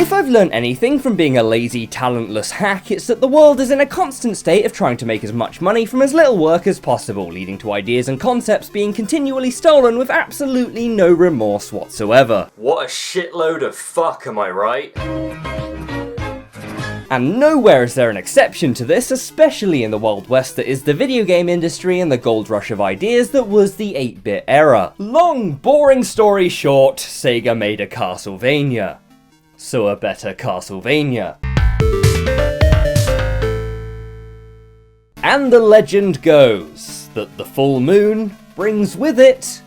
If I've learned anything from being a lazy, talentless hack, it's that the world is in a constant state of trying to make as much money from as little work as possible, leading to ideas and concepts being continually stolen with absolutely no remorse whatsoever. What a shitload of fuck, am I right? And nowhere is there an exception to this, especially in the Wild West that is the video game industry and the gold rush of ideas that was the 8-bit era. Long, boring story short, Sega made a Castlevania. So a better Castlevania. And the legend goes that the full moon brings with it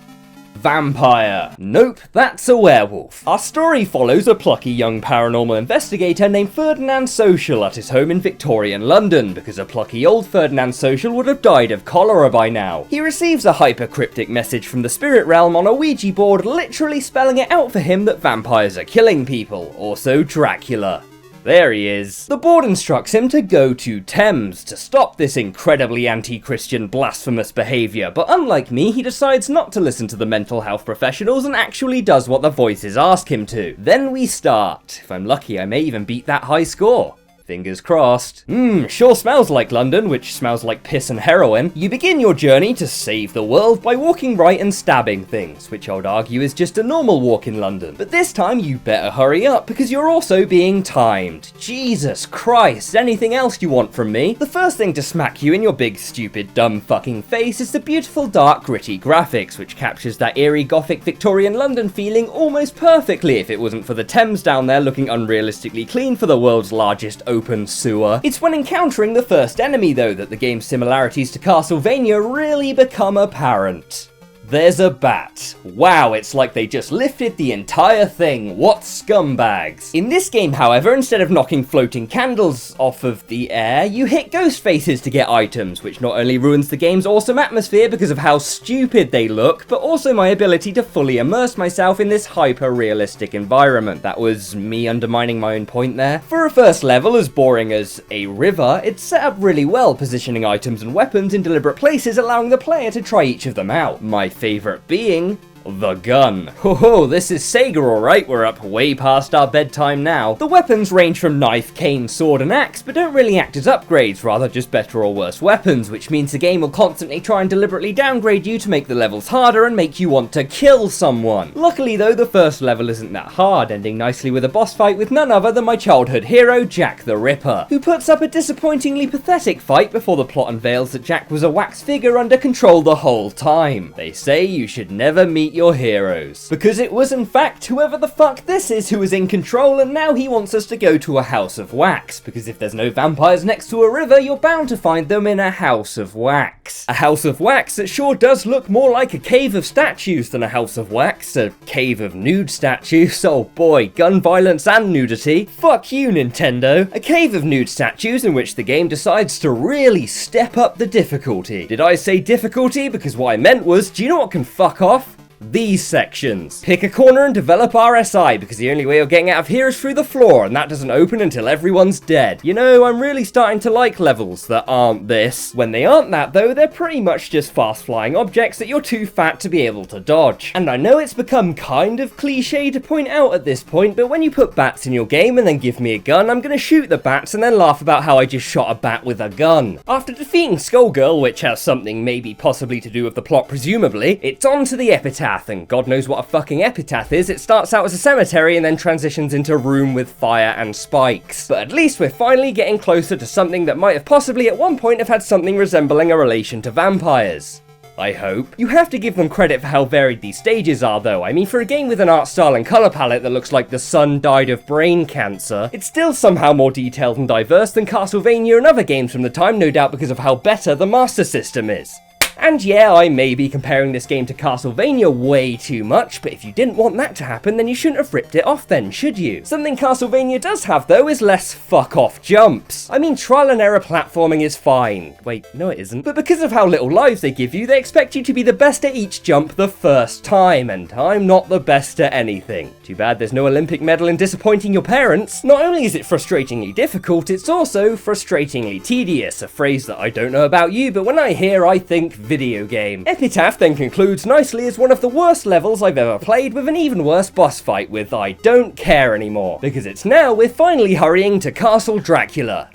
vampire. Nope, that's a werewolf. Our story follows a plucky young paranormal investigator named Ferdinand Social at his home in Victorian London, because a plucky old Ferdinand Social would have died of cholera by now. He receives a hyper-cryptic message from the spirit realm on a Ouija board, literally spelling it out for him that vampires are killing people, also Dracula. There he is. The board instructs him to go to Thames to stop this incredibly anti-Christian blasphemous behaviour, but unlike me, he decides not to listen to the mental health professionals and actually does what the voices ask him to. Then we start. If I'm lucky, I may even beat that high score. Fingers crossed. Sure smells like London, which smells like piss and heroin. You begin your journey to save the world by walking right and stabbing things, which I would argue is just a normal walk in London. But this time you better hurry up, because you're also being timed. Jesus Christ, anything else you want from me? The first thing to smack you in your big, stupid, dumb fucking face is the beautiful, dark, gritty graphics, which captures that eerie, gothic, Victorian London feeling almost perfectly if it wasn't for the Thames down there looking unrealistically clean for the world's largest open sewer. It's when encountering the first enemy though that the game's similarities to Castlevania really become apparent. There's a bat. Wow, it's like they just lifted the entire thing. What scumbags. In this game, however, instead of knocking floating candles off of the air, you hit ghost faces to get items, which not only ruins the game's awesome atmosphere because of how stupid they look, but also my ability to fully immerse myself in this hyper-realistic environment. That was me undermining my own point there. For a first level as boring as a river, it's set up really well, positioning items and weapons in deliberate places, allowing the player to try each of them out. My favorite being the gun. Ho, this is Sega alright, we're up way past our bedtime now. The weapons range from knife, cane, sword and axe, but don't really act as upgrades, rather just better or worse weapons, which means the game will constantly try and deliberately downgrade you to make the levels harder and make you want to kill someone. Luckily though, the first level isn't that hard, ending nicely with a boss fight with none other than my childhood hero, Jack the Ripper, who puts up a disappointingly pathetic fight before the plot unveils that Jack was a wax figure under control the whole time. They say you should never meet your heroes, because it was in fact whoever the fuck this is who is in control, and now he wants us to go to a house of wax, because if there's no vampires next to a river, you're bound to find them in a house of wax. A house of wax that sure does look more like a cave of statues than a house of wax, a cave of nude statues. Oh boy, gun violence and nudity. Fuck you, Nintendo. A cave of nude statues in which the game decides to really step up the difficulty. Did I say difficulty? Because what I meant was, do you know what can fuck off? These sections. Pick a corner and develop RSI, because the only way you're getting out of here is through the floor, and that doesn't open until everyone's dead. You know, I'm really starting to like levels that aren't this. When they aren't that though, they're pretty much just fast flying objects that you're too fat to be able to dodge. And I know it's become kind of cliche to point out at this point, but when you put bats in your game and then give me a gun, I'm gonna shoot the bats and then laugh about how I just shot a bat with a gun. After defeating Skullgirl, which has something maybe possibly to do with the plot presumably, it's on to the epitaph. And God knows what a fucking epitaph is. It starts out as a cemetery and then transitions into room with fire and spikes. But at least we're finally getting closer to something that might have possibly at one point have had something resembling a relation to vampires. I hope. You have to give them credit for how varied these stages are though. I mean, for a game with an art style and colour palette that looks like the sun died of brain cancer, it's still somehow more detailed and diverse than Castlevania and other games from the time, no doubt because of how better the Master System is. And yeah, I may be comparing this game to Castlevania way too much, but if you didn't want that to happen, then you shouldn't have ripped it off then, should you? Something Castlevania does have though is less fuck-off jumps. I mean, trial and error platforming is fine. Wait, no it isn't. But because of how little lives they give you, they expect you to be the best at each jump the first time, and I'm not the best at anything. Too bad there's no Olympic medal in disappointing your parents. Not only is it frustratingly difficult, it's also frustratingly tedious, a phrase that I don't know about you, but when I hear, I think video game. Epitaph then concludes nicely as one of the worst levels I've ever played, with an even worse boss fight with I don't care anymore, because it's now we're finally hurrying to Castle Dracula.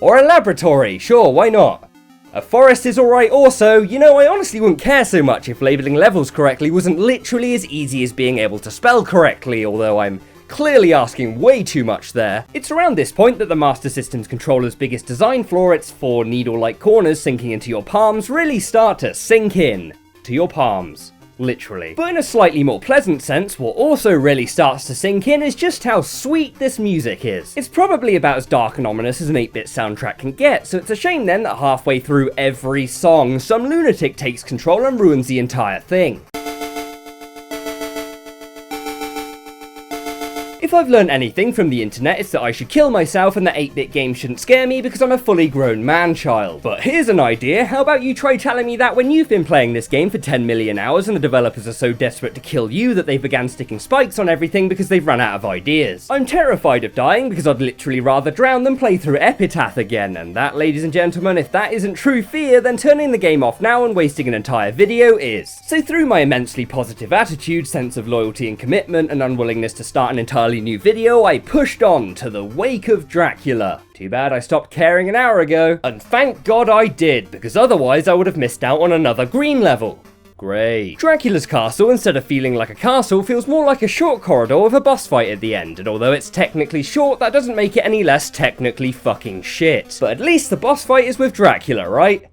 Or a laboratory, sure, why not? A forest is alright also. You know, I honestly wouldn't care so much if labelling levels correctly wasn't literally as easy as being able to spell correctly, although I'm clearly asking way too much there. It's around this point that the Master System's controller's biggest design flaw, its 4 needle-like corners sinking into your palms, really start to sink in to your palms. Literally. But in a slightly more pleasant sense, what also really starts to sink in is just how sweet this music is. It's probably about as dark and ominous as an 8-bit soundtrack can get, so it's a shame then that halfway through every song, some lunatic takes control and ruins the entire thing. If I've learned anything from the internet, it's that I should kill myself and that 8-bit games shouldn't scare me because I'm a fully grown man-child. But here's an idea: how about you try telling me that when you've been playing this game for 10 million hours and the developers are so desperate to kill you that they began sticking spikes on everything because they've run out of ideas. I'm terrified of dying because I'd literally rather drown than play through Epitaph again, and that, ladies and gentlemen, if that isn't true fear, then turning the game off now and wasting an entire video is. So through my immensely positive attitude, sense of loyalty and commitment, and unwillingness to start an entirely new video, I pushed on to the wake of Dracula. Too bad I stopped caring an hour ago, and thank God I did, because otherwise I would have missed out on another green level. Great. Dracula's castle, instead of feeling like a castle, feels more like a short corridor with a boss fight at the end, and although it's technically short, that doesn't make it any less technically fucking shit. But at least the boss fight is with Dracula, right?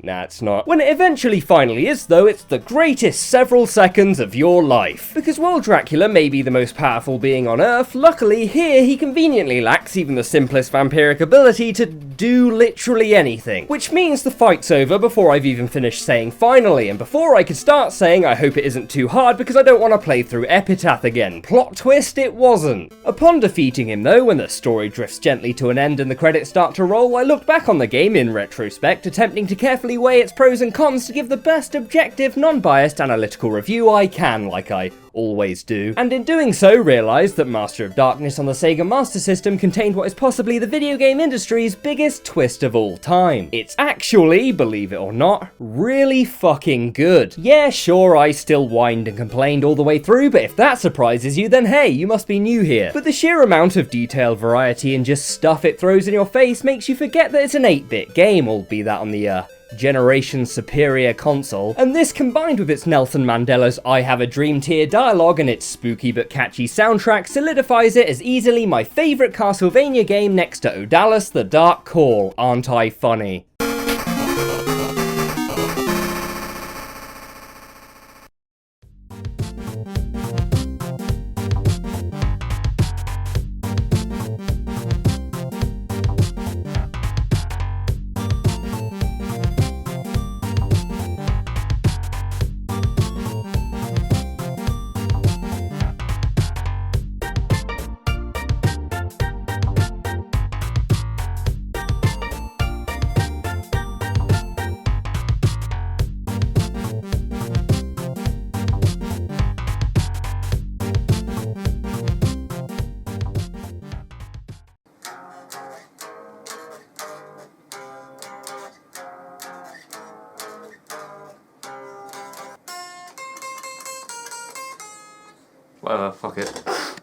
Nah, it's not. When it eventually finally is though, it's the greatest several seconds of your life. Because while Dracula may be the most powerful being on Earth, luckily here he conveniently lacks even the simplest vampiric ability to do literally anything. Which means the fight's over before I've even finished saying finally, and before I could start saying I hope it isn't too hard because I don't want to play through Epitaph again. Plot twist, it wasn't. Upon defeating him though, when the story drifts gently to an end and the credits start to roll, I looked back on the game in retrospect, attempting to carefully weigh its pros and cons to give the best objective, non-biased analytical review I can, like I always do. And in doing so, realised that Master of Darkness on the Sega Master System contained what is possibly the video game industry's biggest twist of all time. It's actually, believe it or not, really fucking good. Yeah, sure, I still whined and complained all the way through, but if that surprises you, then hey, you must be new here. But the sheer amount of detail, variety, and just stuff it throws in your face makes you forget that it's an 8-bit game, albeit that on the, generation superior console, and this combined with its Nelson Mandela's I Have a Dream tier dialogue and its spooky but catchy soundtrack solidifies it as easily my favourite Castlevania game next to Odallus the Dark Call. Aren't I funny? Whatever, fuck it.